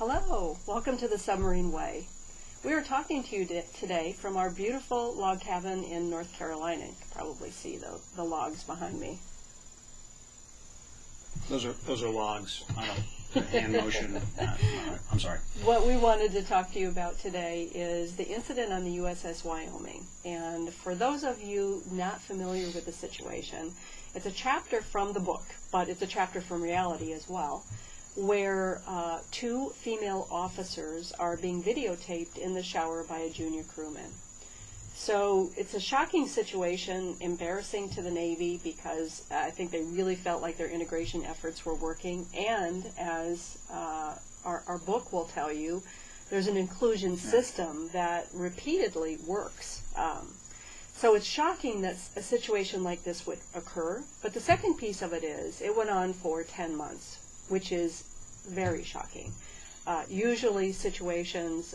Hello, welcome to the Submarine Way. We are talking to you today from our beautiful log cabin in North Carolina. You can probably see the logs behind me. Those are logs. I don't hand motion. I'm sorry. What we wanted to talk to you about today is the incident on the USS Wyoming. And for those of you not familiar with the situation, it's a chapter from the book, but it's a chapter from reality as well, where two female officers are being videotaped in the shower by a junior crewman. So it's a shocking situation, embarrassing to the Navy because I think they really felt like their integration efforts were working, and as our book will tell you, there's an inclusion system that repeatedly works. So it's shocking that a situation like this would occur, but the second piece of it is it went on for 10 months, which is very shocking. Usually situations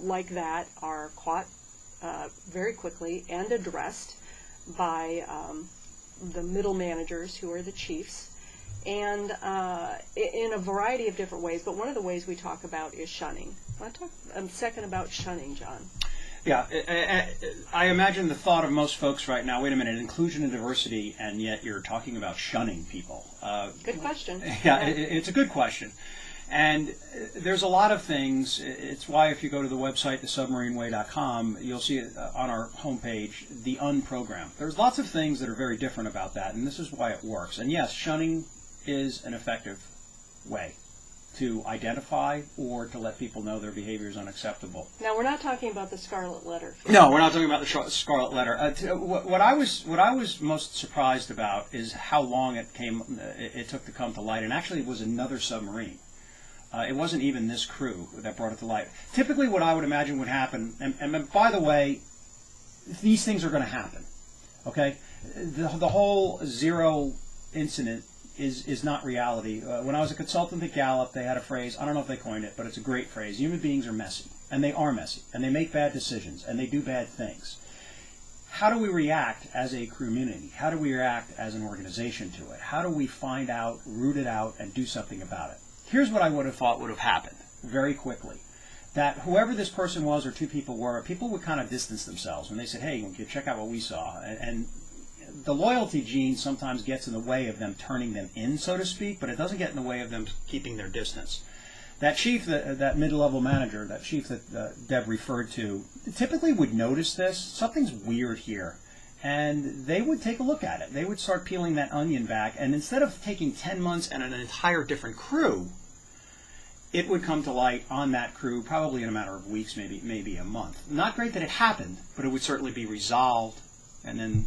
like that are caught very quickly and addressed by the middle managers, who are the chiefs, and in a variety of different ways. But one of the ways we talk about is shunning. I want to talk a second about shunning, John. Yeah, I imagine the thought of most folks right now, wait a minute, inclusion and diversity, and yet you're talking about shunning people. Good question. Yeah, it's a good question. And there's a lot of things. It's why if you go to the website, thesubmarineway.com, you'll see on our homepage, the unprogram. There's lots of things that are very different about that, and this is why it works. And yes, shunning is an effective way to identify or to let people know their behavior is unacceptable. Now, we're not talking about the Scarlet Letter. No, we're not talking about the Scarlet Letter. What I was most surprised about is how long it took to come to light, and actually it was another submarine. It wasn't even this crew that brought it to light. Typically what I would imagine would happen, and by the way, these things are going to happen, okay? The whole zero incident is not reality. When I was a consultant at Gallup, they had a phrase, I don't know if they coined it, but it's a great phrase: human beings are messy, and they are messy, and they make bad decisions, and they do bad things. How do we react as a community? How do we react as an organization to it? How do we find out, root it out, and do something about it? Here's what I would have thought would have happened very quickly. That whoever this person was or two people were, people would kind of distance themselves when they said, hey, check out what we saw. And the loyalty gene sometimes gets in the way of them turning them in, so to speak, but it doesn't get in the way of them keeping their distance. That chief, that mid-level manager, that chief that Deb referred to, typically would notice this. Something's weird here. And they would take a look at it. They would start peeling that onion back, and instead of taking 10 months and an entire different crew, it would come to light on that crew probably in a matter of weeks, maybe a month. Not great that it happened, but it would certainly be resolved, and then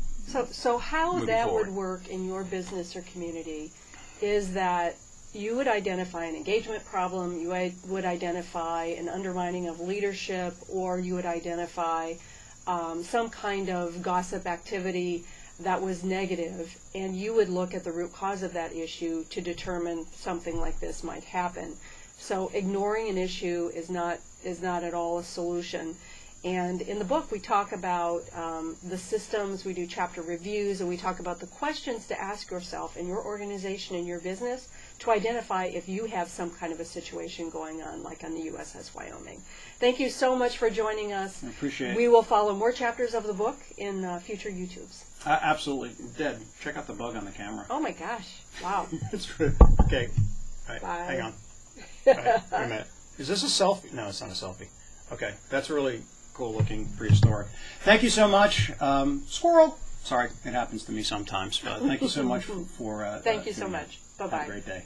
So how that forward would work in your business or community is that you would identify an engagement problem, you would identify an undermining of leadership, or you would identify some kind of gossip activity that was negative, and you would look at the root cause of that issue to determine something like this might happen. So ignoring an issue is not at all a solution. And in the book we talk about the systems, we do chapter reviews, and we talk about the questions to ask yourself in your organization and your business to identify if you have some kind of a situation going on, like on the USS Wyoming. Thank you so much for joining us. I appreciate it. We will follow more chapters of the book in future YouTubes. Absolutely. Deb, check out the bug on the camera. Oh my gosh. Wow. It's really, okay. All right, Bye. hang on. All right, wait a minute. Is this a selfie? No, it's not a selfie. Okay, that's really cool looking, prehistoric. Thank you so much. Squirrel. Sorry, it happens to me sometimes. But thank you so much for Thank you so much. Bye-bye. Have a great day.